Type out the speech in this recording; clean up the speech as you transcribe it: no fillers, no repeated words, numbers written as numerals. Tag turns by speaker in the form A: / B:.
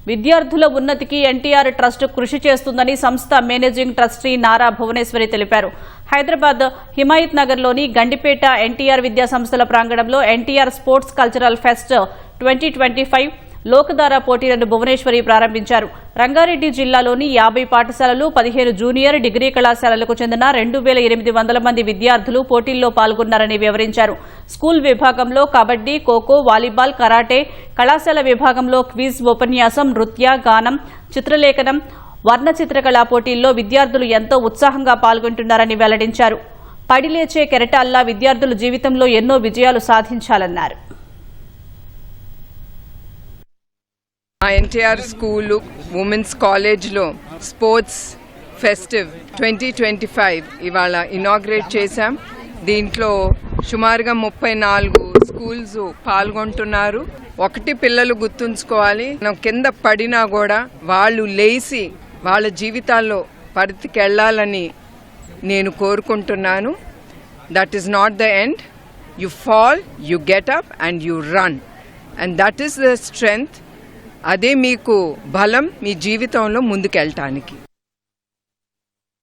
A: విద్యార్థుల ఉన్నతికి ఎన్టీఆర్ ట్రస్ట్ కృషి చేస్తుందని సంస్థ మేనేజింగ్ ట్రస్టీ నారా భువనేశ్వరి తెలిపారు. హైదరాబాద్ హిమాయత్ నగర్లోని గండిపేట ఎన్టీఆర్ విద్యా సంస్థల ప్రాంగణంలో ఎన్టీఆర్ స్పోర్ట్స్ కల్చరల్ ఫెస్ట్ 2025 లోకధార పోటీలను భువనేశ్వరి ప్రారంభించారు. రంగారెడ్డి జిల్లాలోని 50 పాఠశాలలు, 15 జూనియర్, డిగ్రీ కళాశాలలకు చెందిన 2800 మంది విద్యార్థులు పోటీల్లో పాల్గొన్నారని వివరించారు. స్కూల్ విభాగంలో కబడ్డీ, ఖోఖో, వాలీబాల్, కరాటే, కళాశాల విభాగంలో క్విజ్, ఉపన్యాసం, నృత్య, గానం, చిత్రలేఖనం, వర్ణ చిత్రకళా పోటీల్లో విద్యార్థులు ఎంతో ఉత్సాహంగా పాల్గొంటున్నారని వెల్లడించారు. పడిలేచే కెరటాల్లా విద్యార్థులు జీవితంలో ఎన్నో విజయాలు సాధించాలన్నారు.
B: ఎన్టీఆర్ స్కూలు ఉమెన్స్ కాలేజ్లో స్పోర్ట్స్ ఫెస్టివ్ 2025 ఇవాళ ఇనాగ్రేట్ చేశాం. దీంట్లో సుమారుగా 34 స్కూల్స్ పాల్గొంటున్నారు. ఒకటి పిల్లలు గుర్తుంచుకోవాలి, మనం కింద పడినా కూడా వాళ్ళు లేచి వాళ్ళ జీవితాల్లో పరిధికెళ్ళాలని నేను కోరుకుంటున్నాను. That is not the end. You fall, you get up and you run, and that is the strength. అదే మీకు బలం మీ జీవితంలో ముందుకెళ్ళటానికి.